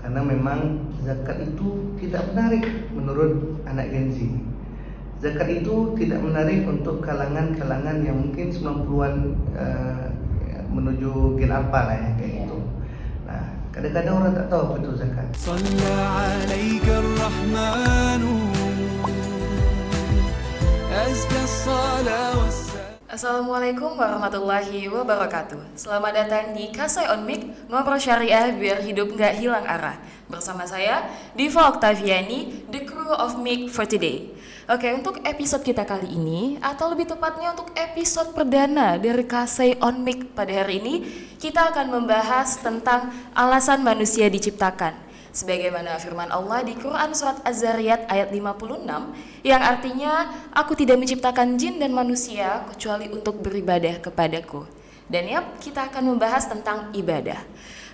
karena memang zakat itu tidak menarik menurut anak Gen Z. Zakat itu tidak menarik untuk kalangan-kalangan yang mungkin 90-an menuju Gen apa lah ya, kayak gitu. Nah, kadang-kadang orang tak tahu apa itu zakat. Assalamualaikum warahmatullahi wabarakatuh. Selamat datang di Kasai on Mic, ngobrol syariah biar hidup nggak hilang arah. Bersama saya, Diva Oktaviani, the crew of Mic for today. Oke, untuk episode kita kali ini, atau lebih tepatnya untuk episode perdana dari Kasai on Mic pada hari ini, kita akan membahas tentang alasan manusia diciptakan. Sebagaimana firman Allah di Quran Surat Az-Zariyat ayat 56 yang artinya, aku tidak menciptakan jin dan manusia kecuali untuk beribadah kepadaku. Dan kita akan membahas tentang ibadah.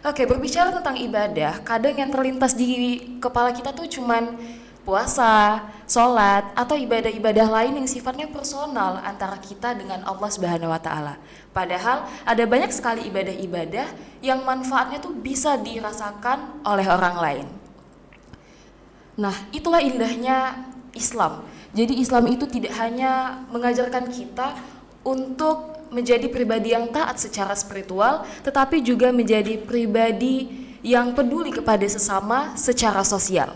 Oke, berbicara tentang ibadah, kadang yang terlintas di kepala kita tuh cuman puasa, sholat, atau ibadah-ibadah lain yang sifatnya personal antara kita dengan Allah Subhanahu wa Ta'ala. Padahal ada banyak sekali ibadah-ibadah yang manfaatnya tuh bisa dirasakan oleh orang lain. Nah, itulah indahnya Islam. Jadi Islam itu tidak hanya mengajarkan kita untuk menjadi pribadi yang taat secara spiritual, tetapi juga menjadi pribadi yang peduli kepada sesama secara sosial.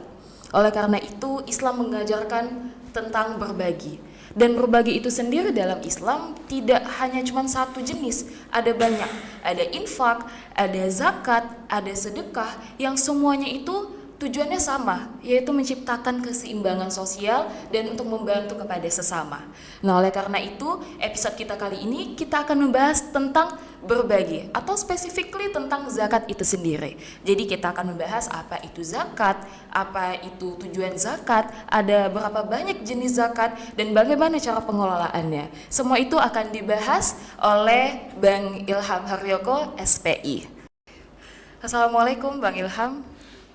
Oleh karena itu, Islam mengajarkan tentang berbagi. Dan berbagi itu sendiri dalam Islam tidak hanya cuma satu jenis, ada banyak. Ada infak, ada zakat, ada sedekah, yang semuanya itu tujuannya sama, yaitu menciptakan keseimbangan sosial dan untuk membantu kepada sesama. Nah, oleh karena itu, episode kita kali ini kita akan membahas tentang berbagi atau specifically tentang zakat itu sendiri. Jadi kita akan membahas apa itu zakat, apa itu tujuan zakat, ada berapa banyak jenis zakat, dan bagaimana cara pengelolaannya. Semua itu akan dibahas oleh Bang Ilham Haryoko, SPI. Assalamualaikum Bang Ilham.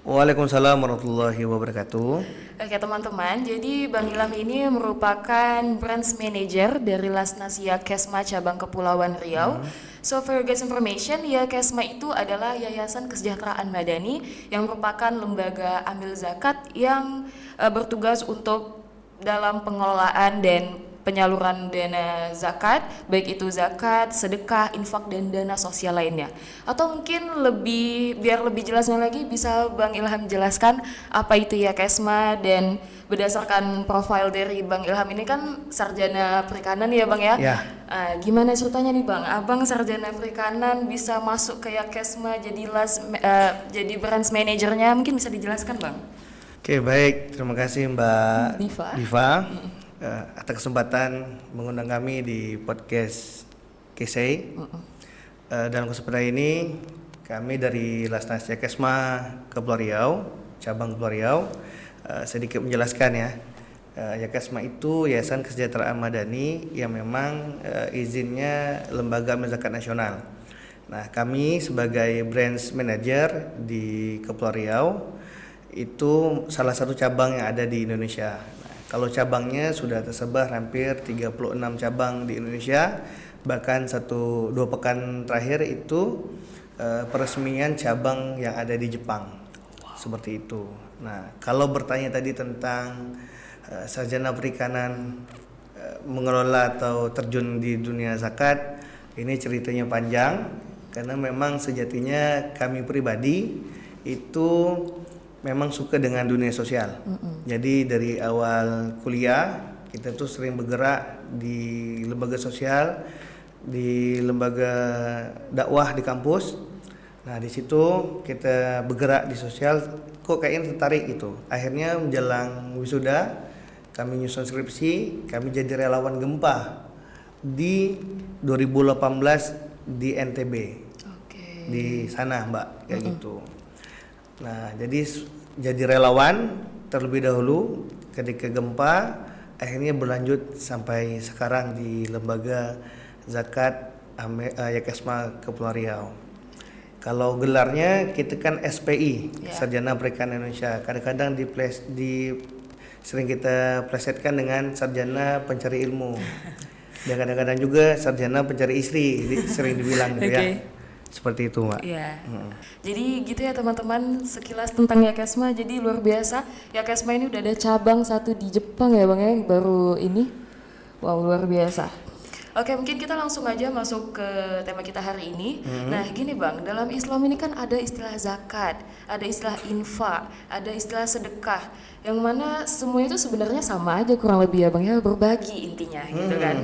Waalaikumsalam warahmatullahi wabarakatuh. Oke teman-teman, jadi Bang Ilham ini merupakan branch manager dari Lasnasia Kesma cabang Kepulauan Riau. So for your guys information, ya Kesma itu adalah Yayasan Kesejahteraan Madani yang merupakan lembaga amil zakat yang bertugas untuk dalam pengelolaan dan penyaluran dana zakat, baik itu zakat, sedekah, infak, dan dana sosial lainnya. Atau mungkin biar lebih jelasnya lagi, bisa Bang Ilham jelaskan apa itu ya Kesma, dan berdasarkan profil dari Bang Ilham ini kan sarjana perikanan ya Bang ya? Ya. Gimana ceritanya nih Bang? Abang sarjana perikanan bisa masuk ke Kesma jadi branch manajernya, mungkin bisa dijelaskan Bang? Oke, baik. Terima kasih Mbak Diva. Atas kesempatan mengundang kami di podcast Kesei. Dalam kesempatan ini kami dari Lasnasia Kesma Kepulauan Riau, cabang Kepulauan Riau, sedikit menjelaskan ya. Ya Kesma itu Yayasan Kesejahteraan Madani yang memang izinnya Lembaga Amil Zakat Nasional. Nah, kami sebagai branch manager di Kepulauan Riau itu salah satu cabang yang ada di Indonesia. Kalau cabangnya sudah tersebar hampir 36 cabang di Indonesia, bahkan 1-2 pekan terakhir itu peresmian cabang yang ada di Jepang. Seperti itu. Nah, kalau bertanya tadi tentang sarjana perikanan mengelola atau terjun di dunia zakat, ini ceritanya panjang karena memang sejatinya kami pribadi itu memang suka dengan dunia sosial. Jadi dari awal kuliah kita tuh sering bergerak di lembaga sosial, di lembaga dakwah di kampus. Nah, di situ kita bergerak di sosial, kok kayaknya tertarik gitu. Akhirnya menjelang wisuda kami nyusun skripsi, kami jadi relawan gempa di 2018 di NTB. Di sana Mbak, kayak gitu. Nah, jadi relawan terlebih dahulu ketika gempa, akhirnya berlanjut sampai sekarang di lembaga zakat Kesma Kepulauan Riau. Kalau gelarnya kita kan SPI, Sarjana Perikanan Indonesia. Kadang-kadang sering kita plesetkan dengan Sarjana Pencari Ilmu. Dan kadang-kadang juga Sarjana Pencari Istri, sering dibilang gitu ya. Seperti itu, Mbak. Iya. Jadi gitu ya teman-teman, sekilas tentang Yakesma. Jadi luar biasa, Yakesma ini udah ada cabang satu di Jepang ya Bang ya, yang baru ini. Wow, luar biasa. Oke, mungkin kita langsung aja masuk ke tema kita hari ini. Nah, gini Bang, dalam Islam ini kan ada istilah zakat, ada istilah infak, ada istilah sedekah, yang mana semua itu sebenarnya sama aja kurang lebih ya Bang ya, berbagi intinya gitu kan.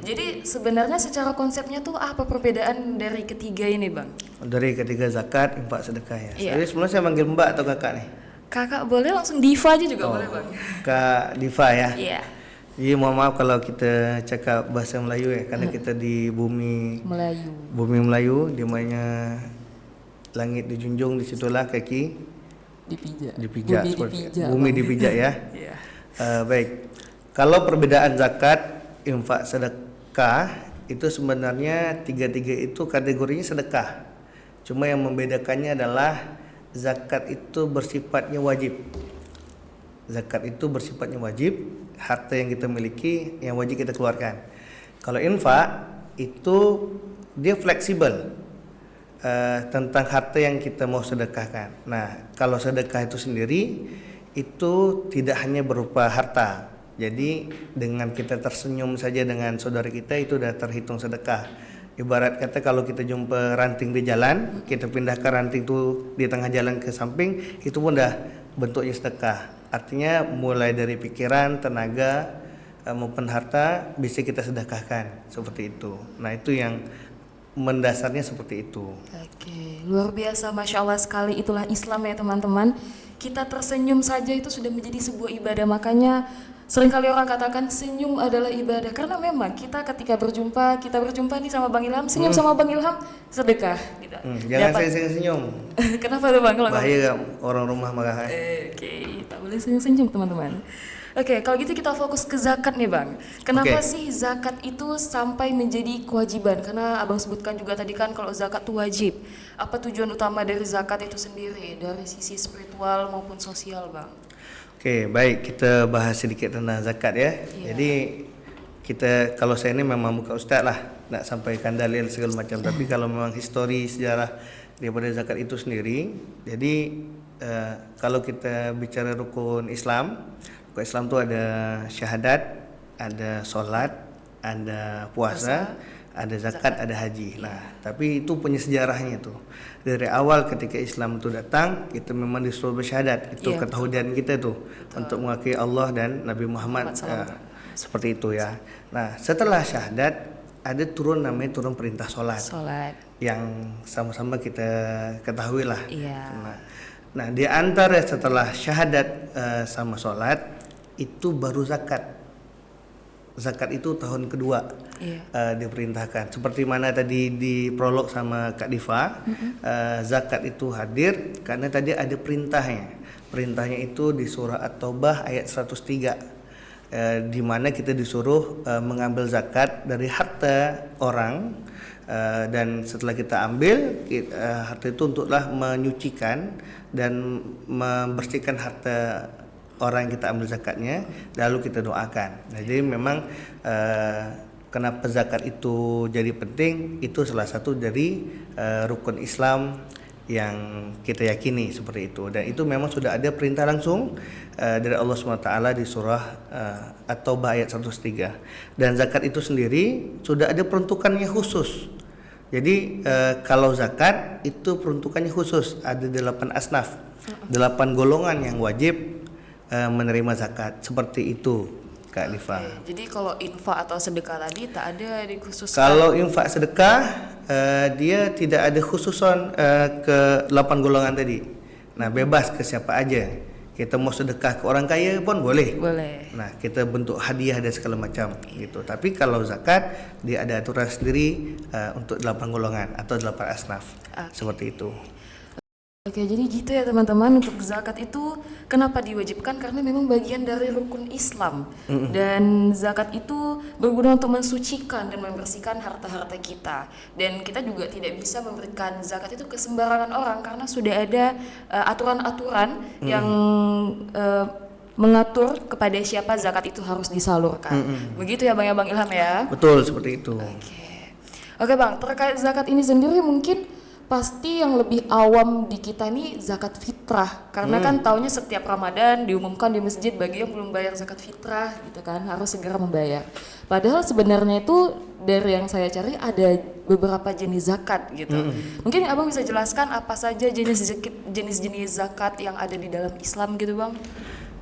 Jadi sebenarnya secara konsepnya tuh apa perbedaan dari ketiga ini Bang? Dari ketiga zakat, infak, sedekah ya. Iya. Jadi sebelumnya saya manggil Mbak atau Kakak nih? Kakak boleh langsung Diva aja juga boleh Bang. Kak Diva ya. Iya. Jadi mohon maaf kalau kita cakap bahasa Melayu ya, karena kita di bumi Melayu, di mana langit dijunjung, disitulah kaki dipijak, bumi dipijak ya. Iya. Baik, kalau perbedaan zakat, infak, sedekah itu sebenarnya tiga-tiga itu kategorinya sedekah. Cuma yang membedakannya adalah zakat itu bersifatnya wajib. Zakat itu bersifatnya wajib, harta yang kita miliki yang wajib kita keluarkan. Kalau infak itu dia fleksibel tentang harta yang kita mau sedekahkan. Nah, kalau sedekah itu sendiri itu tidak hanya berupa harta. Jadi dengan kita tersenyum saja dengan saudara kita itu sudah terhitung sedekah. Ibarat kata kalau kita jumpa ranting di jalan, kita pindahkan ranting itu di tengah jalan ke samping, itu pun dah bentuknya sedekah. Artinya mulai dari pikiran, tenaga maupun harta bisa kita sedekahkan seperti itu. Nah, itu yang mendasarnya seperti itu. Oke, luar biasa, Masya Allah sekali. Itulah Islam ya teman-teman. Kita tersenyum saja itu sudah menjadi sebuah ibadah. Makanya seringkali orang katakan senyum adalah ibadah. Karena memang kita ketika berjumpa nih sama Bang Ilham, senyum sama Bang Ilham, sedekah gitu. Jangan saya senyum. Kenapa tuh Bang? Bahaya orang rumah marah. Oke, tak boleh senyum-senyum teman-teman. Oke, kalau gitu kita fokus ke zakat nih Bang. Kenapa sih zakat itu sampai menjadi kewajiban? Karena Abang sebutkan juga tadi kan kalau zakat itu wajib. Apa tujuan utama dari zakat itu sendiri? Dari sisi spiritual maupun sosial Bang? Oke, baik, kita bahas sedikit tentang zakat ya. Jadi kita, kalau saya ini memang bukan ustaz lah, nak sampaikan dalil segala macam. Tapi kalau memang histori sejarah daripada zakat itu sendiri, jadi kalau kita bicara rukun Islam itu ada syahadat, ada solat, ada puasa, ada zakat, ada haji. Nah, tapi itu punya sejarahnya tuh. Dari awal ketika Islam itu datang, kita memang disuruh bersyahadat. Itu ketauhidan kita tuh untuk mengakui Allah dan Nabi Muhammad seperti itu ya. Nah, setelah syahadat ada namanya turun perintah solat. Yang sama-sama kita ketahui lah. Nah, di antara setelah syahadat sama solat itu baru zakat. Zakat itu tahun kedua diperintahkan. Seperti mana tadi di prolog sama Kak Diva, zakat itu hadir karena tadi ada perintahnya. Perintahnya itu di surah At-Taubah ayat 103, di mana kita disuruh mengambil zakat dari harta orang, dan setelah kita ambil harta itu untuklah menyucikan dan membersihkan harta orang yang kita ambil zakatnya, lalu kita doakan. Nah, jadi memang kenapa zakat itu jadi penting, itu salah satu dari rukun Islam yang kita yakini seperti itu. Dan itu memang sudah ada perintah langsung dari Allah SWT di surah At-Taubah ayat 103. Dan zakat itu sendiri sudah ada peruntukannya khusus. Jadi kalau zakat itu peruntukannya khusus, ada 8 asnaf, 8 golongan yang wajib menerima zakat, seperti itu Kak Diva. Jadi kalau infak atau sedekah tadi tak ada dikhususkan. Kalau infak sedekah dia tidak ada khususan ke 8 golongan tadi. Nah, bebas ke siapa aja. Kita mau sedekah ke orang kaya pun boleh. Nah, kita bentuk hadiah dan segala macam gitu. Tapi kalau zakat dia ada aturan sendiri untuk 8 golongan atau 8 asnaf. Seperti itu. Oke, jadi gitu ya teman-teman, untuk zakat itu kenapa diwajibkan? Karena memang bagian dari rukun Islam. Dan zakat itu berguna untuk mensucikan dan membersihkan harta-harta kita. Dan kita juga tidak bisa memberikan zakat itu ke sembarangan orang, karena sudah ada aturan-aturan yang mengatur kepada siapa zakat itu harus disalurkan. Begitu ya Bang Ilham ya? Betul, seperti itu. Oke Bang, terkait zakat ini sendiri mungkin pasti yang lebih awam di kita nih zakat fitrah, karena kan taunya setiap Ramadan diumumkan di masjid bagi yang belum bayar zakat fitrah gitu kan harus segera membayar. Padahal sebenarnya itu dari yang saya cari ada beberapa jenis zakat gitu. Mungkin abang bisa jelaskan apa saja jenis-jenis zakat yang ada di dalam Islam gitu bang?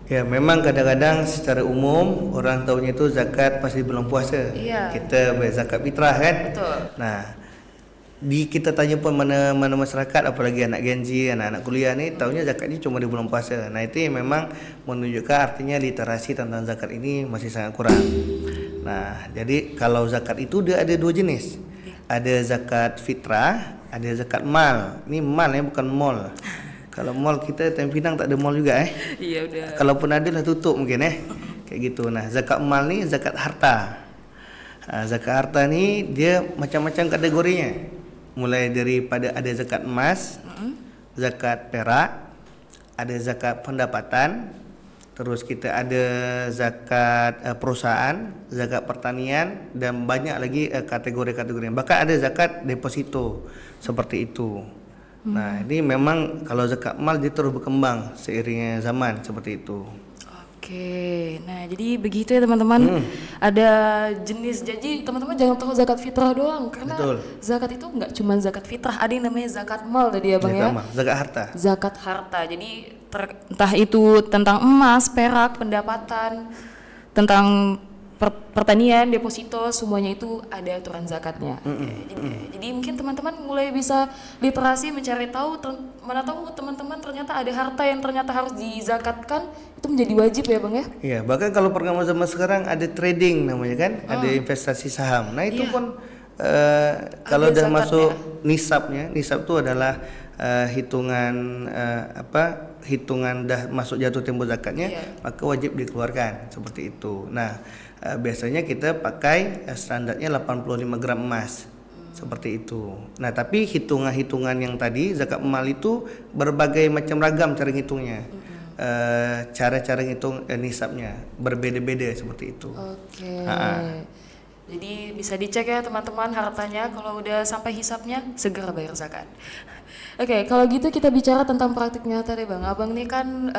Ya memang kadang-kadang secara umum orang tahunya itu zakat pasti belum puasa. Iya. Kita bayar zakat fitrah kan. Betul. Nah kita tanya pun mana masyarakat, apalagi anak Gen Z, anak-anak kuliah ni tahunya zakat ni cuma di bulan puasa. Nah itu yang memang menunjukkan artinya literasi tentang zakat ini masih sangat kurang. Nah jadi kalau zakat itu dia ada dua jenis, ada zakat fitrah, ada zakat mal. Ini mal ya, bukan mall. Kalau mall kita Tanjung Pinang tak ada mall juga Iya udah. Kalaupun ada lah tutup mungkin kayak gitu. Nah zakat mal ni zakat harta. Zakat harta ni dia macam-macam kategorinya. Mulai daripada ada zakat emas, zakat perak, ada zakat pendapatan, terus kita ada zakat perusahaan, zakat pertanian, dan banyak lagi kategori-kategori. Bahkan ada zakat deposito seperti itu. Nah ini memang kalau zakat mal dia terus berkembang seiringnya zaman seperti itu. Oke, nah jadi begitu ya teman-teman. Ada jenis, jadi teman-teman jangan tahu zakat fitrah doang, karena Betul. zakat itu nggak cuma zakat fitrah, ada yang namanya zakat mal tadi ya bang ya. Zakat harta. Zakat harta, jadi entah itu tentang emas, perak, pendapatan, tentang pertanian, deposito, semuanya itu ada aturan zakatnya. Jadi mungkin teman-teman mulai bisa literasi, mencari tahu, mana tahu teman-teman ternyata ada harta yang ternyata harus dizakatkan, itu menjadi wajib ya bang ya? Iya, bahkan kalau perkembangan zaman sekarang ada trading namanya kan, ada investasi saham. Nah itu pun kalau ada dah masuk zakatnya. nisab itu adalah hitungan hitungan dah masuk jatuh tempo zakatnya, maka wajib dikeluarkan seperti itu. Nah biasanya kita pakai standarnya 85 gram emas. Seperti itu. Nah, tapi hitungan-hitungan yang tadi zakat mal itu berbagai macam ragam cara ngitungnya. Cara-cara ngitung nisabnya berbeda-beda seperti itu. Oke. Jadi bisa dicek ya teman-teman hartanya, kalau udah sampai hisapnya segera bayar zakat. Oke, kalau gitu kita bicara tentang praktik nyata deh bang. Abang ini kan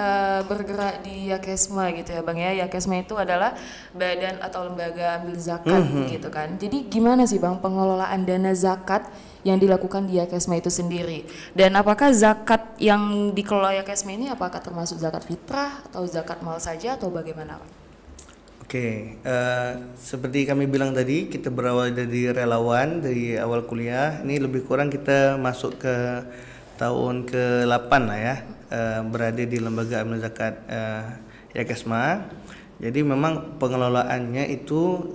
bergerak di Yakesma gitu ya bang ya. Yakesma itu adalah badan atau lembaga ambil zakat gitu kan. Jadi gimana sih bang pengelolaan dana zakat yang dilakukan di Yakesma itu sendiri? Dan apakah zakat yang dikelola Yakesma ini apakah termasuk zakat fitrah atau zakat mal saja atau bagaimana bang? Oke, seperti kami bilang tadi, kita berawal dari relawan dari awal kuliah. Ini lebih kurang kita masuk ke tahun ke-8 lah ya, berada di lembaga amil zakat Yakesma. Jadi memang pengelolaannya itu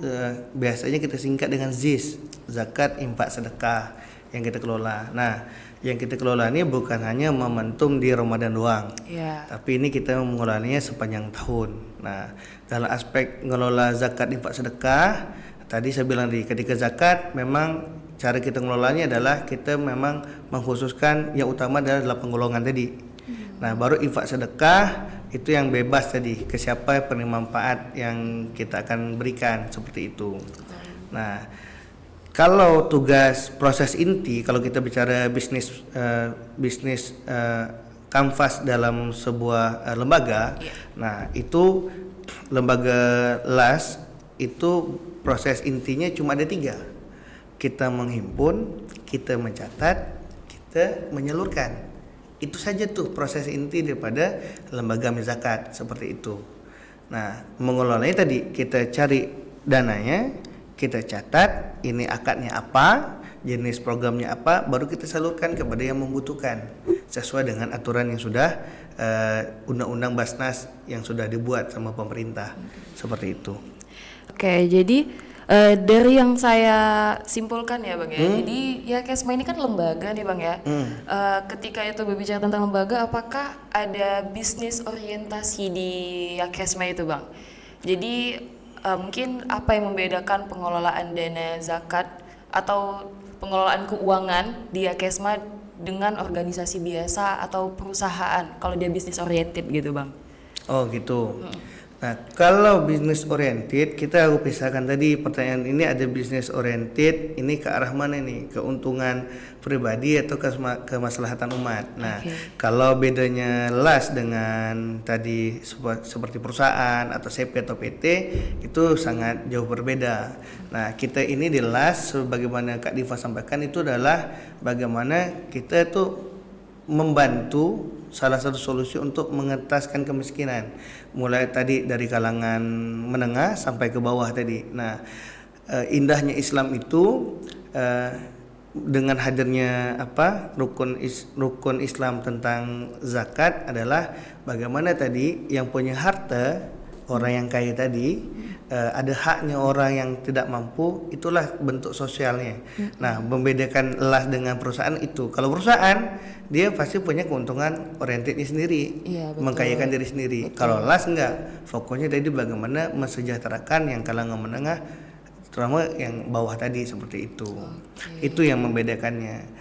biasanya kita singkat dengan ZIS, zakat infak sedekah yang kita kelola. Nah, yang kita kelola ini bukan hanya momentum di Ramadan doang, tapi ini kita mengelolanya sepanjang tahun. Nah, dalam aspek mengelola zakat infak sedekah, tadi saya bilang ketika zakat memang cara kita mengelolanya adalah kita memang mengkhususkan yang utama adalah 8 golongan tadi. Nah, baru infak sedekah itu yang bebas tadi ke siapa penerima manfaat yang kita akan berikan seperti itu. Nah, kalau tugas proses inti, kalau kita bicara bisnis kanvas dalam sebuah lembaga, nah itu lembaga LAS itu proses intinya cuma ada 3. Kita menghimpun, kita mencatat, kita menyalurkan. Itu saja tuh proses inti daripada lembaga amil zakat seperti itu. Nah, mengelolanya tadi kita cari dananya, kita catat ini akadnya apa, jenis programnya apa, baru kita salurkan kepada yang membutuhkan sesuai dengan aturan yang sudah undang-undang Basnas yang sudah dibuat sama pemerintah seperti itu. Oke, jadi dari yang saya simpulkan ya bang ya, jadi Yakesma ini kan lembaga nih bang ya. Ketika itu berbicara tentang lembaga, apakah ada bisnis orientasi di Yakesma itu bang? Jadi mungkin apa yang membedakan pengelolaan dana zakat atau pengelolaan keuangan di Yakesma dengan organisasi biasa atau perusahaan kalau dia bisnis oriented gitu bang? Oh gitu. Nah, kalau business oriented, kita harus pisahkan tadi pertanyaan ini ada business oriented, ini ke arah mana nih? Keuntungan pribadi atau kemaslahatan umat. Nah, kalau bedanya LAS dengan tadi seperti perusahaan atau CP atau PT itu sangat jauh berbeda. Nah, kita ini di LAS sebagaimana Kak Diva sampaikan itu adalah bagaimana kita itu membantu salah satu solusi untuk mengentaskan kemiskinan, mulai tadi dari kalangan menengah sampai ke bawah tadi. Nah, indahnya Islam itu dengan hadirnya rukun Islam tentang zakat adalah bagaimana tadi yang punya harta, orang yang kaya tadi, ada haknya orang yang tidak mampu, itulah bentuk sosialnya. Nah, membedakan LAS dengan perusahaan itu. Kalau perusahaan dia pasti punya keuntungan orientednya sendiri, mengkayakan diri sendiri. Kalau LAS enggak, fokusnya tadi bagaimana mensejahterakan yang kalangan menengah, terutama yang bawah tadi seperti itu. Itu yang membedakannya.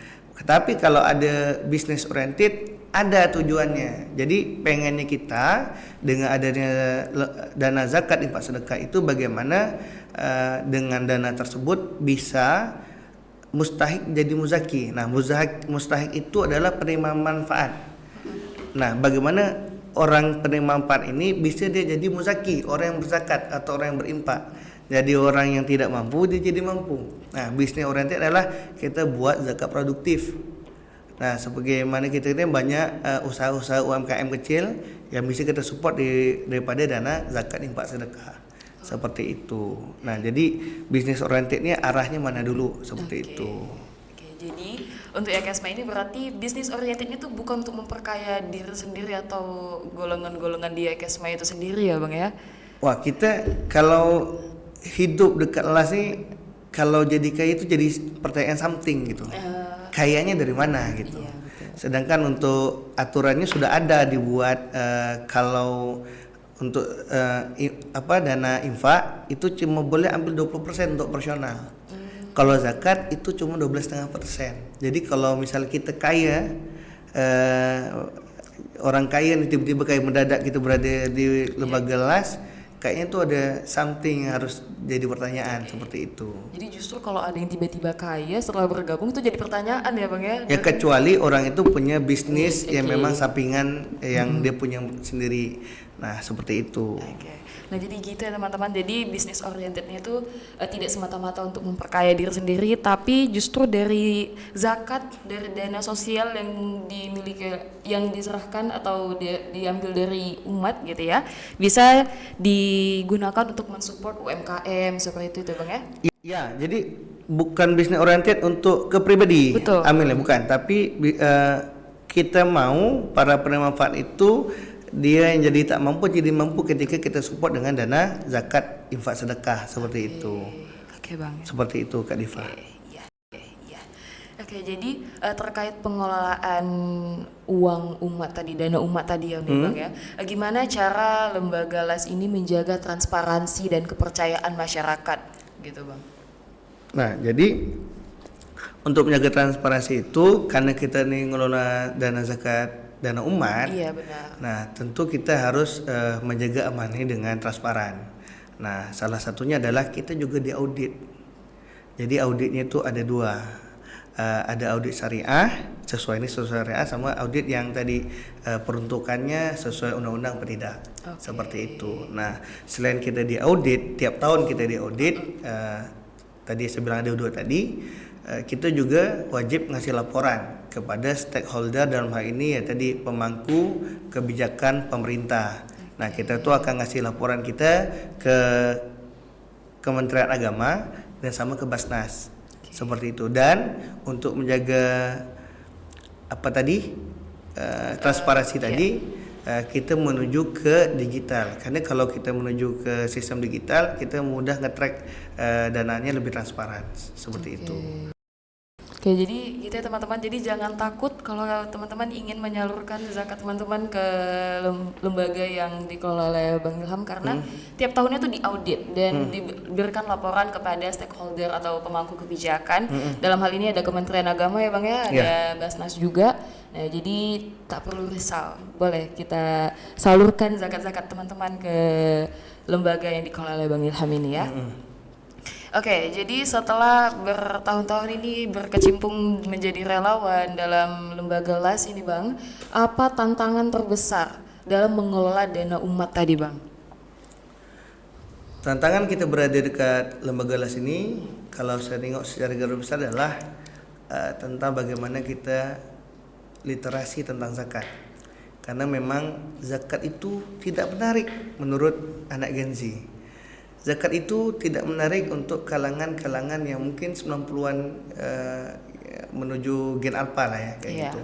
Tapi kalau ada business oriented ada tujuannya. Jadi pengennya kita dengan adanya dana zakat infak sedekah itu bagaimana dengan dana tersebut bisa mustahik jadi muzaki. Nah, mustahik itu adalah penerima manfaat. Nah, bagaimana orang penerima manfaat ini bisa dia jadi muzaki, orang yang berzakat atau orang yang berinfak. Jadi orang yang tidak mampu dia jadi mampu. Nah, bisnis oriented adalah kita buat zakat produktif. Nah, sebagaimana kita ini banyak usaha-usaha UMKM kecil yang bisa kita support daripada dana zakat infak sedekah. Seperti itu. Nah, jadi bisnis orientednya arahnya mana dulu seperti itu. Jadi untuk Ekesma ini berarti bisnis orientednya itu bukan untuk memperkaya diri sendiri atau golongan-golongan di Ekesma itu sendiri ya Bang ya? Wah, kita kalau hidup dekat LAS nih, kalau jadi kaya itu jadi pertanyaan something gitu. Kayaknya dari mana gitu. Iya, sedangkan untuk aturannya sudah ada dibuat, kalau untuk dana infak itu cuma boleh ambil 20% untuk operasional. Kalau zakat itu cuma 12,5%. Jadi kalau misal kita kaya, orang kaya nih tiba-tiba kayak mendadak gitu berada di lembaga LAS, kayaknya tuh ada something yang harus jadi pertanyaan seperti itu. Jadi justru kalau ada yang tiba-tiba kaya setelah bergabung itu jadi pertanyaan ya Bang ya? Ya kecuali orang itu punya bisnis yang memang sampingan yang dia punya sendiri. Nah, seperti itu. Nah, jadi gitu ya teman-teman. Jadi bisnis orientednya itu tidak semata-mata untuk memperkaya diri sendiri, tapi justru dari zakat, dari dana sosial yang dimiliki, yang diserahkan atau diambil dari umat gitu ya, bisa digunakan untuk mensupport UMKM seperti itu Bang ya? Iya, jadi bukan bisnis oriented untuk ke pribadi. Betul. Amin ya, bukan. Tapi kita mau para penerima manfaat itu dia yang jadi tak mampu jadi mampu ketika kita support dengan dana zakat infak sedekah seperti itu. Oke Bang. Seperti itu Kak Diva. Oke, jadi terkait pengelolaan uang umat tadi, dana umat tadi ya Bang ya. Gimana cara lembaga LAS ini menjaga transparansi dan kepercayaan masyarakat gitu Bang? Nah, jadi untuk menjaga transparansi itu karena kita nih ngelola dana zakat dana umat. Iya benar. Nah, tentu kita harus menjaga amanah dengan transparan. Nah, salah satunya adalah kita juga diaudit. Jadi auditnya itu ada dua. Ada audit syariah sesuai syariah sama audit yang tadi peruntukannya sesuai undang-undang apa tidak. Seperti itu. Nah, selain kita diaudit, tiap tahun kita diaudit, tadi saya bilang ada dua tadi, kita juga wajib ngasih laporan kepada stakeholder, dalam hal ini ya tadi pemangku kebijakan pemerintah. Nah, kita tuh akan ngasih laporan kita ke Kementerian Agama dan sama ke Basnas. Seperti itu. Dan untuk menjaga transparansi tadi, kita menuju ke digital. Karena kalau kita menuju ke sistem digital, kita mudah nge-track dananya lebih transparan. Seperti itu. Oke, jadi gitu ya teman-teman. Jadi jangan takut kalau teman-teman ingin menyalurkan zakat teman-teman ke lembaga yang dikelola oleh Bang Ilham, karena tiap tahunnya tuh diaudit dan diberikan laporan kepada stakeholder atau pemangku kebijakan. Dalam hal ini ada Kementerian Agama ya Bang ya, ada Basnas juga. Nah, jadi tak perlu risau. Boleh kita salurkan zakat-zakat teman-teman ke lembaga yang dikelola oleh Bang Ilham ini ya. Oke, jadi setelah bertahun-tahun ini berkecimpung menjadi relawan dalam lembaga LAS ini Bang, apa tantangan terbesar dalam mengelola dana umat tadi Bang? Tantangan kita berada dekat lembaga LAS ini, kalau saya tengok secara garis besar adalah tentang bagaimana kita literasi tentang zakat. Karena memang zakat itu tidak menarik menurut anak Gen Z. Zakat itu tidak menarik untuk kalangan-kalangan yang mungkin 90-an menuju gen alpha lah ya kayak gitu.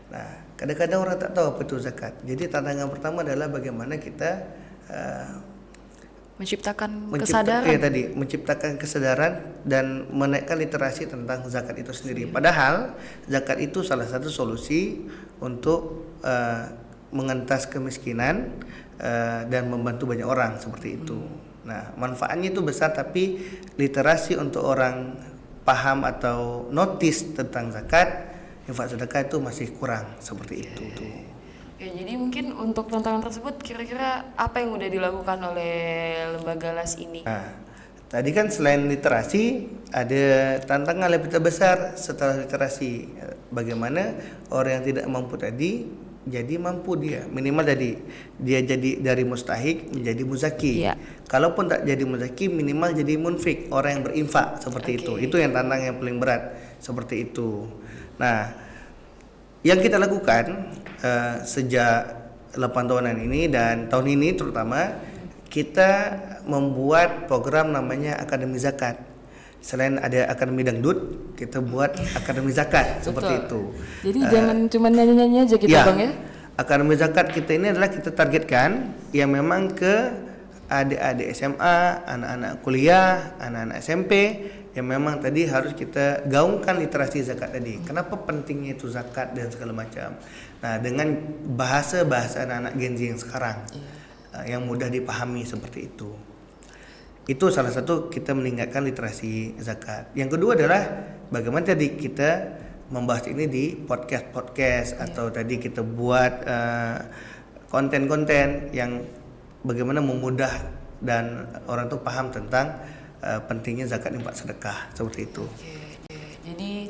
Nah, kadang-kadang orang tak tahu apa itu zakat. Jadi tantangan pertama adalah bagaimana kita menciptakan kesadaran dan menaikkan literasi tentang zakat itu sendiri. Padahal zakat itu salah satu solusi untuk mengentas kemiskinan dan membantu banyak orang seperti itu. Nah, manfaatnya itu besar, tapi literasi untuk orang paham atau notice tentang zakat, infak sedekah itu masih kurang seperti itu tuh. Oke, jadi mungkin untuk tantangan tersebut kira-kira apa yang udah dilakukan oleh lembaga LAS ini? Nah, tadi kan selain literasi ada tantangan lebih besar setelah literasi. Bagaimana orang yang tidak mampu tadi jadi mampu, dia minimal dia jadi dari mustahik menjadi muzaki. Kalaupun tak jadi muzaki, minimal jadi munfik, orang yang berinfak seperti itu. Itu yang tantangan yang paling berat seperti itu. Nah, yang kita lakukan sejak 8 tahunan ini dan tahun ini terutama, kita membuat program namanya Akademi Zakat. Selain ada Akademi Dangdut, kita buat Akademi Zakat seperti itu. Jadi jangan cuma nyanyi-nyanyi aja gitu Bang ya. Akademi Zakat kita ini adalah kita targetkan yang memang ke adik-adik SMA, anak-anak kuliah, anak-anak SMP yang memang tadi harus kita gaungkan literasi zakat tadi. Kenapa pentingnya itu zakat dan segala macam. Nah, dengan bahasa-bahasa anak-anak Gen Z yang sekarang yang mudah dipahami seperti itu. Itu salah satu kita meningkatkan literasi zakat. Yang kedua adalah bagaimana tadi kita membahas ini di podcast atau tadi kita buat konten-konten yang bagaimana memudah dan orang tuh paham tentang pentingnya zakat infak sedekah seperti itu. Jadi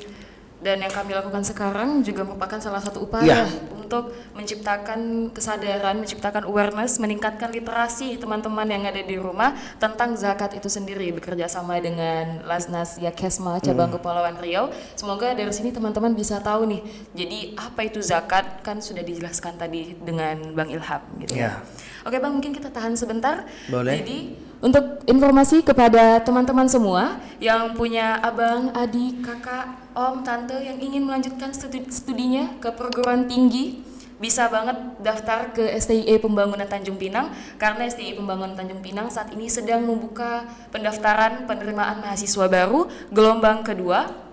dan yang kami lakukan sekarang juga merupakan salah satu upaya untuk menciptakan kesadaran, menciptakan awareness, meningkatkan literasi teman-teman yang ada di rumah tentang zakat itu sendiri, bekerja sama dengan Lasnas Yakesma cabang Kepulauan Riau. Semoga dari sini teman-teman bisa tahu nih, jadi apa itu zakat kan sudah dijelaskan tadi dengan Bang Ilham gitu ya. Oke Bang, mungkin kita tahan sebentar. Boleh. Jadi untuk informasi kepada teman-teman semua yang punya abang, adik, kakak, om, tante yang ingin melanjutkan studinya ke perguruan tinggi, bisa banget daftar ke STIE Pembangunan Tanjung Pinang, karena STIE Pembangunan Tanjung Pinang saat ini sedang membuka pendaftaran penerimaan mahasiswa baru gelombang kedua.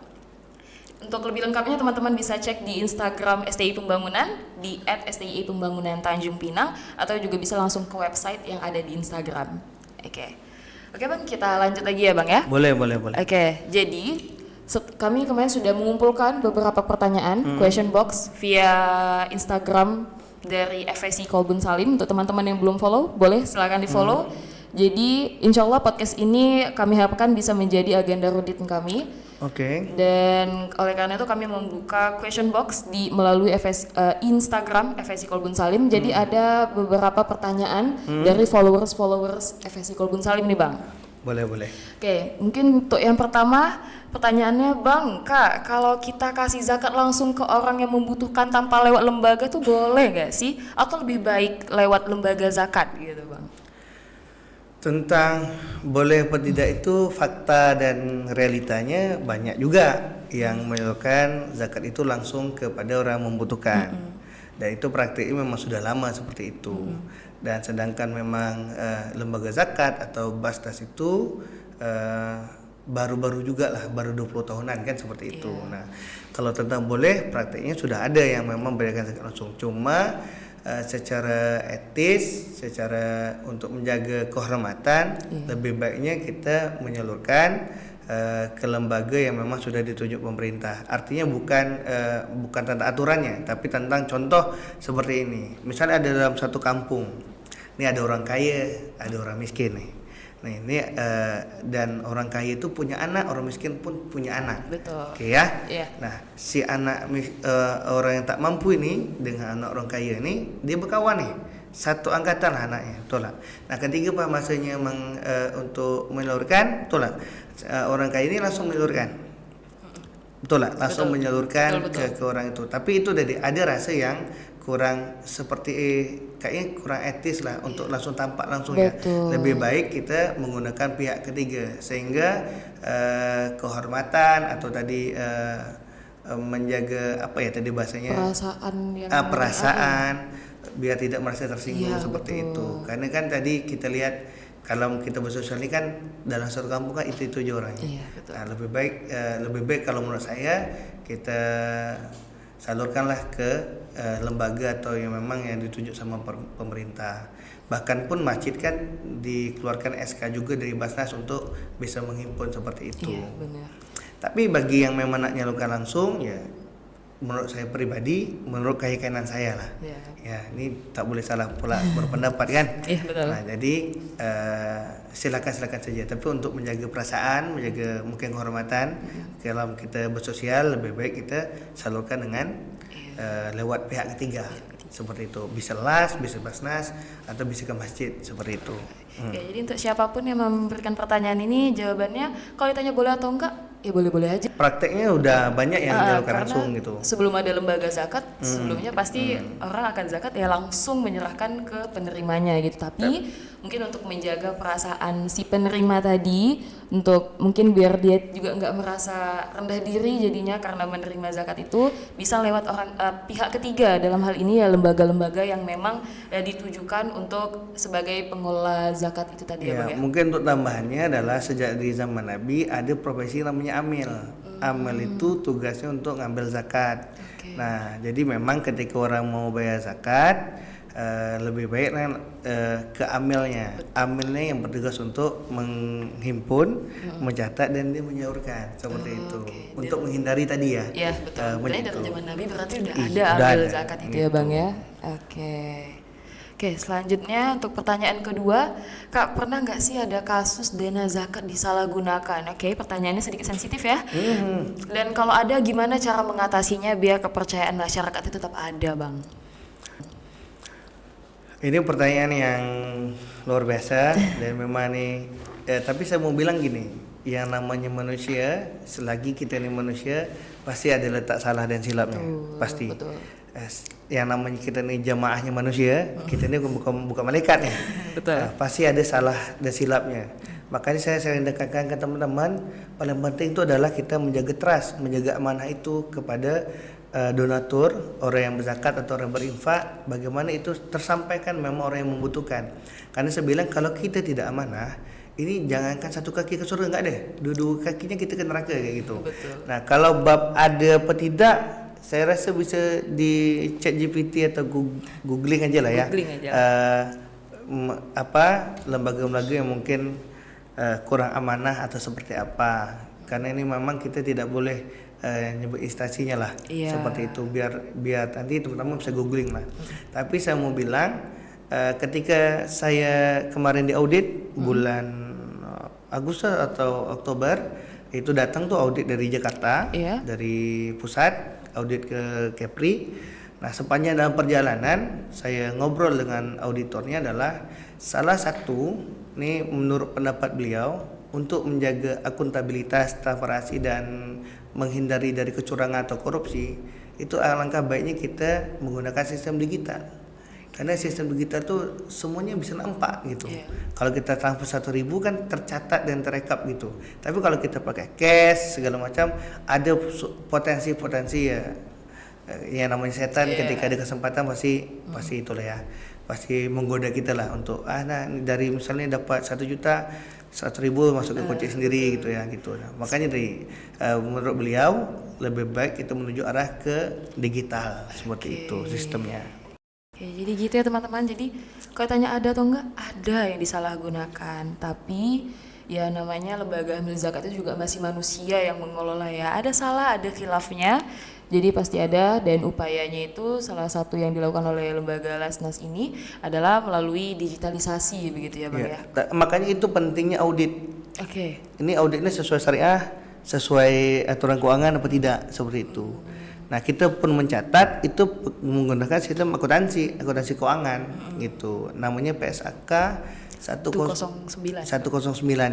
Untuk lebih lengkapnya teman-teman bisa cek di Instagram STI Pembangunan di @STI Pembangunan Tanjung Pinang, atau juga bisa langsung ke website yang ada di Instagram. Oke Bang, kita lanjut lagi ya Bang ya. Boleh. Oke, jadi kami kemarin sudah mengumpulkan beberapa pertanyaan question box via Instagram dari FSI Kolbun Salim. Untuk teman-teman yang belum follow, boleh silakan di follow. Jadi insya Allah podcast ini kami harapkan bisa menjadi agenda rutin kami. Dan oleh karena itu kami membuka question box melalui Instagram FSI Kolbun Salim. Jadi ada beberapa pertanyaan dari followers FSI Kolbun Salim nih Bang. Boleh. Oke, mungkin untuk yang pertama pertanyaannya, Bang, Kak, kalau kita kasih zakat langsung ke orang yang membutuhkan tanpa lewat lembaga tuh boleh gak sih? Atau lebih baik lewat lembaga zakat gitu Bang? Tentang boleh atau tidak itu fakta dan realitanya banyak juga yang menyalurkan zakat itu langsung kepada orang membutuhkan. Dan itu praktiknya memang sudah lama seperti itu. Dan sedangkan memang lembaga zakat atau Basnas itu baru-baru juga lah, baru 20 tahunan kan seperti itu. Nah, kalau tentang boleh, prakteknya sudah ada yang memang berikan zakat langsung. Cuma secara etis, secara untuk menjaga kehormatan, lebih baiknya kita menyalurkan ke lembaga yang memang sudah ditunjuk pemerintah. Artinya bukan tentang aturannya, tapi tentang contoh seperti ini. Misalnya ada dalam satu kampung, ini ada orang kaya, ada orang miskin nih. Nah ini dan orang kaya itu punya anak, orang miskin pun punya anak. Betul. Oke ya. Nah si anak orang yang tak mampu ini dengan anak orang kaya ini dia berkawan nih, satu angkatan lah anaknya, betul lah. Nah ketika pas masanya untuk menyalurkan, betul lah. Orang kaya ini langsung menyalurkan, betul lah, langsung menyalurkan betul. Ke orang itu. Tapi itu ada rasa yang kurang seperti kayaknya kurang etis lah untuk langsung tampak langsung ya. Lebih baik kita menggunakan pihak ketiga sehingga kehormatan atau tadi menjaga apa ya tadi bahasanya perasaan biar tidak merasa tersinggung seperti itu. Karena kan tadi kita lihat kalau kita bersosial ini kan dalam satu kampung kan itu aja orangnya. Nah, lebih baik kalau menurut saya kita salurkanlah ke lembaga atau yang memang yang ditunjuk sama pemerintah. Bahkan pun masjid kan dikeluarkan SK juga dari Basnas untuk bisa menghimpun seperti itu. Iya, benar. Tapi bagi yang memang nak nyalurkan langsung ya menurut saya pribadi, menurut keyakinan saya lah. Ya, ini tak boleh salah pula berpendapat kan. Betul. Nah, jadi silakan saja. Tapi untuk menjaga perasaan, menjaga mungkin kehormatan, kalau kita bersosial lebih baik kita salurkan dengan lewat pihak ketiga. Seperti itu, bisa las, bisa basnas, atau bisa ke masjid seperti itu. Jadi untuk siapapun yang memberikan pertanyaan ini, jawabannya kalau ditanya boleh atau enggak, ya boleh-boleh aja. Prakteknya udah banyak yang dilakukan langsung gitu. Sebelum ada lembaga zakat, sebelumnya pasti orang akan zakat ya langsung menyerahkan ke penerimanya gitu. Tapi mungkin untuk menjaga perasaan si penerima tadi, untuk mungkin biar dia juga nggak merasa rendah diri jadinya karena menerima zakat itu, bisa lewat pihak ketiga, dalam hal ini ya lembaga-lembaga yang memang ditujukan untuk sebagai pengelola zakat itu tadi ya Bang ya. Mungkin untuk tambahannya adalah sejak di zaman Nabi ada profesi namanya amil. Amil itu tugasnya untuk ngambil zakat. Nah, jadi memang ketika orang mau bayar zakat lebih baik ke amilnya. Amilnya yang bertugas untuk menghimpun, mencatat dan dia menyalurkan seperti itu. Untuk menghindari tadi ya. Iya, betul. Berarti dari zaman Nabi berarti udah ada amil zakat itu ya Bang ya. Oke, selanjutnya untuk pertanyaan kedua, Kak, pernah nggak sih ada kasus dana zakat disalahgunakan? Oke, pertanyaannya sedikit sensitif ya. Dan kalau ada, gimana cara mengatasinya biar kepercayaan masyarakat itu tetap ada, Bang? Ini pertanyaan yang luar biasa dan memang nih. Tapi saya mau bilang gini, yang namanya manusia, selagi kita ini manusia, pasti ada letak salah dan silapnya, pasti. Betul. Yang namanya kita nih jamaahnya manusia, kita ini bukan malaikat nih. Betul. Pasti ada salah dan silapnya. Makanya saya sering tekankan ke teman-teman, paling penting itu adalah kita menjaga trust, menjaga amanah itu kepada donatur, orang yang berzakat atau orang berinfak, bagaimana itu tersampaikan memang orang yang membutuhkan. Karena saya bilang kalau kita tidak amanah, ini jangankan satu kaki ke surga, enggak deh, dua kakinya kita ke neraka kayak gitu. Betul. Nah kalau bab ada apa tidak, saya rasa bisa di ChatGPT atau googling aja lah ya. Lembaga-lembaga yang mungkin kurang amanah atau seperti apa. Karena ini memang kita tidak boleh nyebut instansinya lah. Seperti itu biar nanti teman-teman bisa googling lah. Tapi saya mau bilang ketika saya kemarin di audit bulan Agustus atau Oktober, itu datang tuh audit dari Jakarta, dari pusat audit ke Kepri. Nah, sepanjang dalam perjalanan saya ngobrol dengan auditornya adalah salah satu nih menurut pendapat beliau untuk menjaga akuntabilitas, transparansi dan menghindari dari kecurangan atau korupsi, itu alangkah baiknya kita menggunakan sistem digital. Karena sistem digital tuh semuanya bisa nampak gitu. Kalau kita transfer 1.000 kan tercatat dan terekap gitu. Tapi kalau kita pakai cash segala macam, ada potensi ya. Yang namanya setan ketika ada kesempatan pasti itulah ya. Pasti menggoda kita lah untuk nah dari misalnya dapat 1 juta, 100.000 masuk ke kocek sendiri gitu ya gitu. Nah, makanya menurut beliau lebih baik kita menuju arah ke digital seperti itu sistemnya. Oke, jadi gitu ya teman-teman. Jadi kalau tanya ada atau enggak, ada yang disalahgunakan. Tapi ya namanya lembaga amil zakat itu juga masih manusia yang mengelola ya. Ada salah, ada khilafnya. Jadi pasti ada, dan upayanya itu salah satu yang dilakukan oleh lembaga Lasnas ini adalah melalui digitalisasi begitu ya Bang ya. Makanya itu pentingnya audit. Oke. Ini auditnya sesuai syariah, sesuai aturan keuangan apa tidak, seperti itu. Nah, kita pun mencatat itu menggunakan sistem akuntansi keuangan gitu. Namanya PSAK 109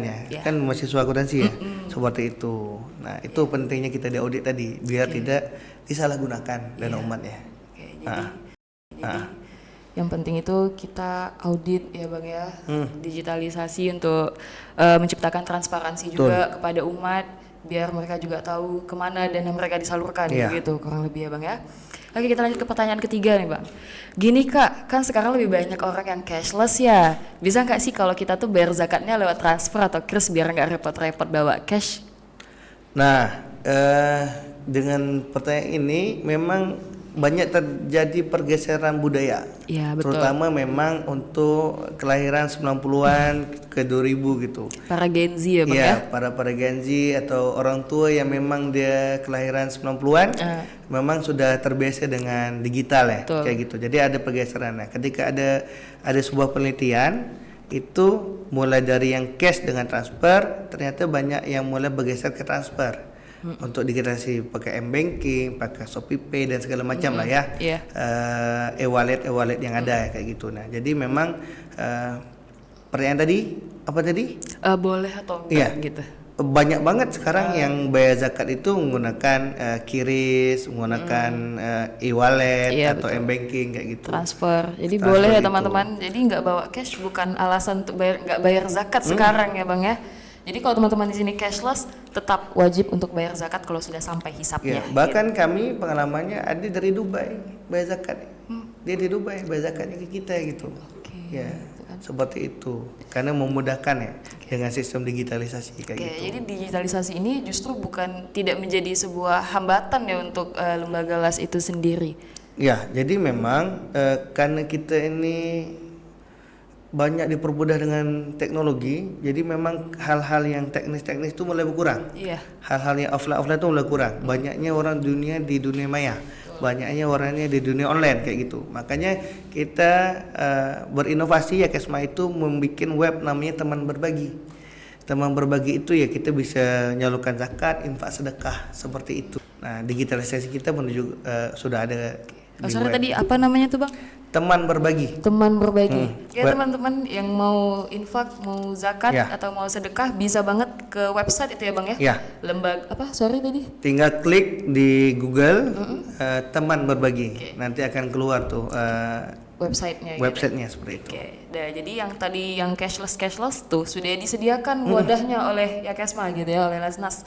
ya. Kan mahasiswa akuntansi ya. Seperti itu. Nah, itu pentingnya kita diaudit tadi biar tidak disalahgunakan dana umat ya. Jadi yang penting itu kita audit ya Bang ya. Digitalisasi untuk menciptakan transparansi juga kepada umat, biar mereka juga tahu kemana dana mereka disalurkan gitu kurang lebih ya Bang ya. Oke, kita lanjut ke pertanyaan ketiga nih Bang. Gini Kak, kan sekarang lebih banyak orang yang cashless ya. Bisa nggak sih kalau kita tuh bayar zakatnya lewat transfer atau kris biar nggak repot-repot bawa cash? Nah, dengan pertanyaan ini memang banyak terjadi pergeseran budaya. Iya, betul. Terutama memang untuk kelahiran 90-an ke 2000 gitu. Para Gen Z ya Bang ya? Iya, para Gen Z atau orang tua yang memang dia kelahiran 90-an memang sudah terbiasa dengan digital ya. Betul. Kayak gitu. Jadi ada pergeseran. Nah, ketika ada sebuah penelitian itu mulai dari yang cash dengan transfer, ternyata banyak yang mulai bergeser ke transfer. Untuk digitalisasi pakai m-banking, pakai ShopeePay dan segala macam lah ya. E-wallet yang ada kayak gitu. Nah, jadi memang pertanyaan tadi apa tadi? Boleh atau enggak gitu. Banyak banget sekarang yang bayar zakat itu menggunakan QRIS, menggunakan e-wallet atau m-banking kayak gitu. Transfer. Jadi boleh ya teman-teman. Jadi nggak bawa cash bukan alasan untuk nggak bayar zakat sekarang ya Bang ya. Jadi kalau teman-teman di sini cashless, tetap wajib untuk bayar zakat kalau sudah sampai hisapnya. Bahkan kami pengalamannya ada dari Dubai bayar zakat. Dia di Dubai bayar zakatnya ke kita gitu. Seperti itu. Karena memudahkan ya dengan sistem digitalisasi kayak gitu. Jadi digitalisasi ini justru tidak menjadi sebuah hambatan ya untuk lembaga LAS itu sendiri. Ya, jadi memang karena kita ini banyak dipermudah dengan teknologi, jadi memang hal-hal yang teknis itu mulai berkurang. Hal-hal yang offline itu mulai kurang. Banyaknya orang dunia di dunia maya, banyaknya orangnya di dunia online kayak gitu. Makanya kita berinovasi ya Kesma itu membuat web namanya Teman Berbagi. Teman Berbagi itu ya kita bisa nyalurkan zakat, infak, sedekah seperti itu. Nah, digitalisasi kita menuju sudah ada. Sorry tadi apa namanya tuh Bang? Teman Berbagi. Teman Berbagi. Ya teman-teman yang mau infak, mau zakat atau mau sedekah bisa banget ke website itu ya Bang ya? Lembaga apa? Sorry tadi. Tinggal klik di Google Teman Berbagi. Nanti akan keluar tuh websitenya. Websitenya seperti itu. Nah, jadi yang tadi yang cashless tuh sudah disediakan wadahnya oleh Kesma gitu ya, oleh Lasnas.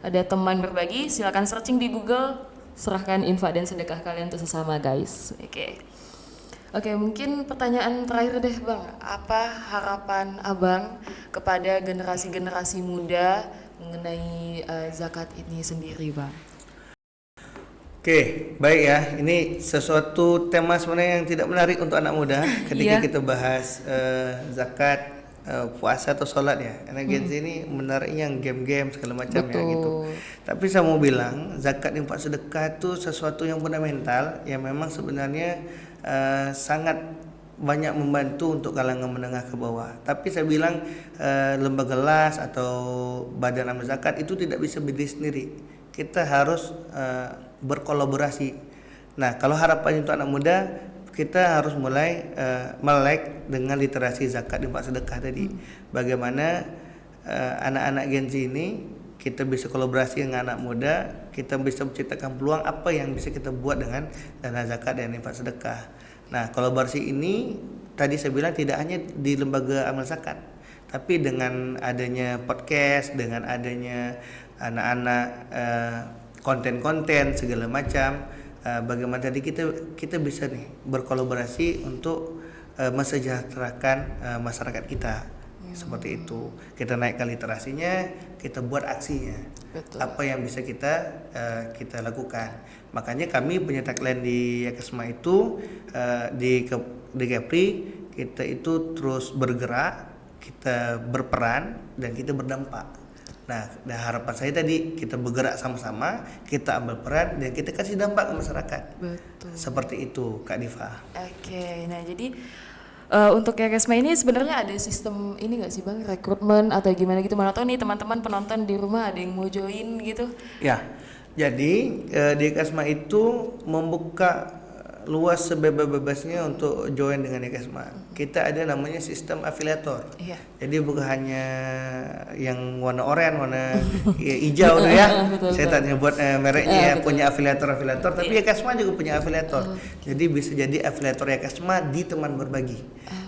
Ada Teman Berbagi, silakan searching di Google, serahkan infak dan sedekah kalian untuk sesama guys. Oke, mungkin pertanyaan terakhir deh Bang, apa harapan Abang kepada generasi-generasi muda mengenai zakat ini sendiri Bang? Oke, baik ya. Ini sesuatu tema sebenarnya yang tidak menarik untuk anak muda ketika kita bahas zakat, puasa atau sholat ya. Karena Gen Z ini menariknya yang game-game segala macam ya gitu. Tapi saya mau bilang zakat, infak, sedekah itu sesuatu yang fundamental yang memang sebenarnya sangat banyak membantu untuk kalangan menengah ke bawah. Tapi saya bilang lembaga LAS atau badan amal zakat itu tidak bisa berdiri sendiri. Kita harus berkolaborasi. Nah, kalau harapan untuk anak muda, kita harus mulai melek dengan literasi zakat, infak, sedekah tadi. Bagaimana anak-anak Gen Z ini kita bisa kolaborasi dengan anak muda, kita bisa menciptakan peluang apa yang bisa kita buat dengan dana zakat dan infak sedekah. Nah, kolaborasi ini tadi saya bilang tidak hanya di lembaga amal zakat, tapi dengan adanya podcast, dengan adanya anak-anak konten-konten segala macam, bagaimana tadi kita bisa nih berkolaborasi untuk mensejahterakan masyarakat kita. seperti itu. Kita naikkan literasinya, kita buat aksinya. Betul. Apa yang bisa kita lakukan. Makanya kami punya tagline di Yakesma itu di Kepri, kita itu terus bergerak, kita berperan dan kita berdampak. Nah, harapan saya tadi kita bergerak sama-sama, kita ambil peran dan kita kasih dampak ke masyarakat. Betul. Seperti itu, Kak Diva. Oke, nah jadi untuk Yakesma ini sebenarnya ada sistem ini nggak sih Bang, rekrutmen atau gimana gitu? Mana tahu nih teman-teman penonton di rumah ada yang mau join gitu? Ya, jadi di Yakesma itu membuka luas sebebas-bebasnya untuk join dengan Yakesma. Kita ada namanya sistem afiliator. Iya. Jadi bukan hanya yang warna oranye, warna hijau tuh ya. Saya tak nyebut mereknya ya, punya afiliator, tapi Yakesma juga punya afiliator. Jadi bisa jadi afiliator Yakesma di teman berbagi.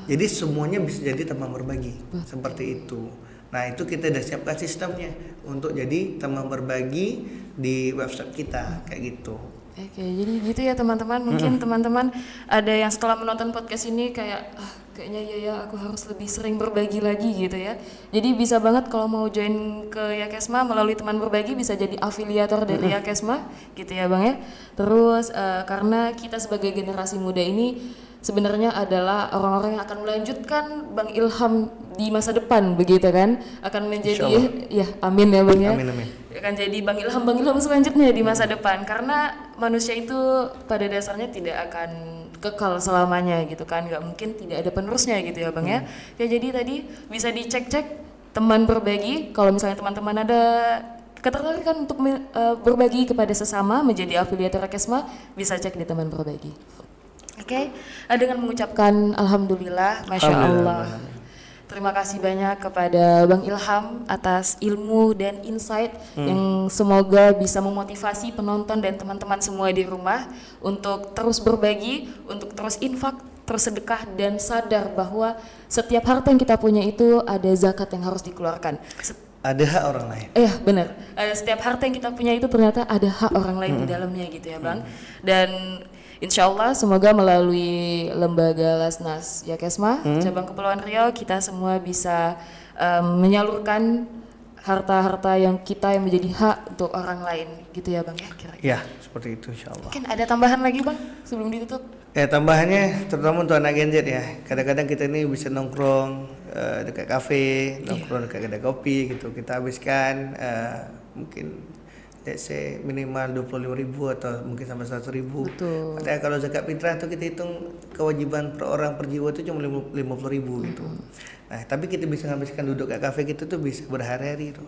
Jadi semuanya bisa jadi teman berbagi. Seperti itu. Nah, itu kita udah siapkan sistemnya untuk jadi teman berbagi di website kita kayak gitu. Oke, jadi gitu ya teman-teman. Mungkin teman-teman ada yang setelah menonton podcast ini kayak kayaknya ya aku harus lebih sering berbagi lagi gitu ya. Jadi bisa banget kalau mau join ke Yakesma melalui teman berbagi bisa jadi afiliator dari Yakesma gitu ya Bang ya. Terus karena kita sebagai generasi muda ini sebenarnya adalah orang-orang yang akan melanjutkan Bang Ilham di masa depan begitu kan, akan menjadi ya amin ya Bang ya. Amin. Akan jadi Bang Ilham selanjutnya di masa depan, karena manusia itu pada dasarnya tidak akan kekal selamanya gitu kan, nggak mungkin tidak ada penerusnya gitu ya Bang ya. Ya jadi tadi bisa dicek-cek teman berbagi, kalau misalnya teman-teman ada ketertarikan untuk berbagi kepada sesama menjadi afiliator Yakesma, bisa cek di teman berbagi. Oke, dengan mengucapkan alhamdulillah, masya Allah. Terima kasih banyak kepada Bang Ilham atas ilmu dan insight yang semoga bisa memotivasi penonton dan teman-teman semua di rumah untuk terus berbagi, untuk terus infak, terus sedekah, dan sadar bahwa setiap harta yang kita punya itu ada zakat yang harus dikeluarkan. Ada hak orang lain. Benar. Setiap harta yang kita punya itu ternyata ada hak orang lain di dalamnya gitu ya Bang. Dan insya Allah semoga melalui lembaga Lasnas Yakesma cabang Kepulauan Riau kita semua bisa menyalurkan harta-harta yang menjadi hak untuk orang lain gitu ya Bang ya, kira-kira. Ya, seperti itu insya Allah. Mungkin ada tambahan lagi Bang sebelum ditutup? Tambahannya terutama untuk anak Gen Z ya. Kadang-kadang kita ini bisa nongkrong dekat kafe, nongkrong dekat kedai kopi gitu. Kita habiskan mungkin let's say minimal 25.000 atau mungkin sampai 100.000. Betul. Padahal kalau zakat fitrah itu kita hitung kewajiban per orang per jiwa itu cuma 50.000 gitu. Nah, tapi kita bisa menghabiskan duduk ke kafe kita tuh bisa berhari-hari tuh.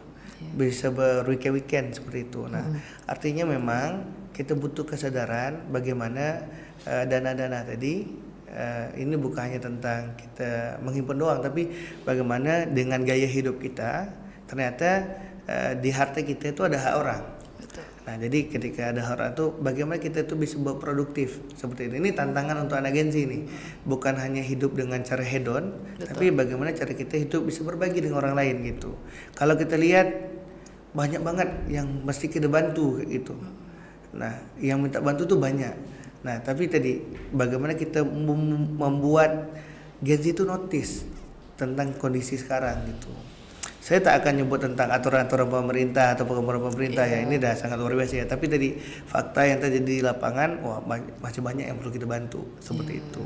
Bisa berweekend seperti itu. Nah, artinya memang kita butuh kesadaran bagaimana dana-dana tadi ini bukan hanya tentang kita menghimpun doang, tapi bagaimana dengan gaya hidup kita ternyata di harta kita itu ada hak orang. Nah, jadi ketika ada orang itu bagaimana kita itu bisa berproduktif seperti ini. Ini tantangan untuk anak Gen Z ini. Bukan hanya hidup dengan cara hedon, tapi bagaimana cara kita hidup bisa berbagi dengan orang lain gitu. Kalau kita lihat banyak banget yang mesti kita bantu kayak gitu. Nah, yang minta bantu tuh banyak. Nah, tapi tadi bagaimana kita membuat Gen Z itu notice tentang kondisi sekarang gitu. Saya tak akan nyebut tentang aturan-aturan pemerintah atau program pemerintah ya, ini dah sangat luar biasa ya. Tapi tadi fakta yang terjadi di lapangan, wah masih banyak yang perlu kita bantu seperti itu.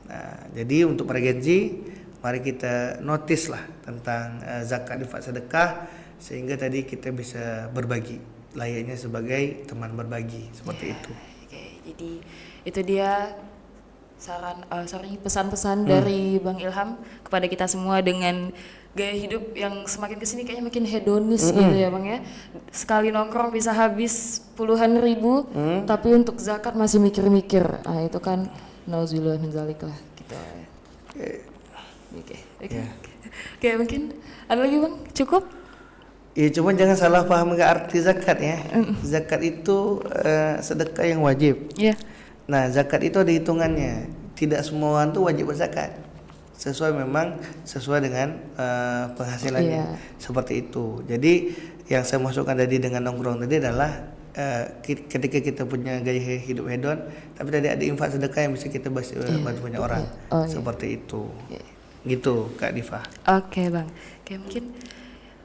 Nah, jadi untuk para Gen Z, mari kita notice lah tentang zakat, infak, sedekah, sehingga tadi kita bisa berbagi layaknya sebagai teman berbagi seperti itu. Jadi itu dia pesan-pesan dari Bang Ilham kepada kita semua dengan gaya hidup yang semakin kesini kayaknya makin hedonis gitu ya Bang ya. Sekali nongkrong bisa habis puluhan ribu, tapi untuk zakat masih mikir-mikir. Nah itu kan nauzubillah min dzalik lah gitu. Oke, mungkin ada lagi Bang? Cukup? Ya cuma jangan salah paham ke arti zakat ya. Zakat itu sedekah yang wajib. Iya. Nah, zakat itu ada hitungannya. Tidak semua orang tuh wajib berzakat. Sesuai dengan penghasilannya. Seperti itu. Jadi yang saya masukkan tadi dengan nongkrong tadi adalah ketika kita punya gaya hidup hedon, tapi tadi ada infak sedekah yang bisa kita bantu banyak orang. Seperti itu. Gitu Kak Diva. Oke Bang, oke mungkin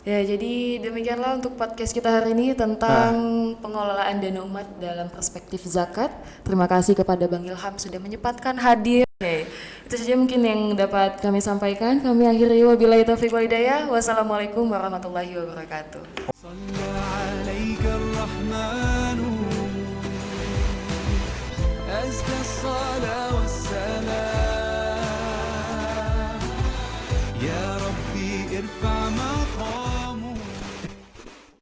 ya jadi demikianlah untuk podcast kita hari ini tentang pengelolaan dana umat dalam perspektif zakat. Terima kasih kepada Bang Ilham sudah menyempatkan hadir. Oke, itu saja mungkin yang dapat kami sampaikan. Kami akhiri wabillahi taufiq wal hidayah. Wassalamualaikum warahmatullahi wabarakatuh. أزكى الصلاة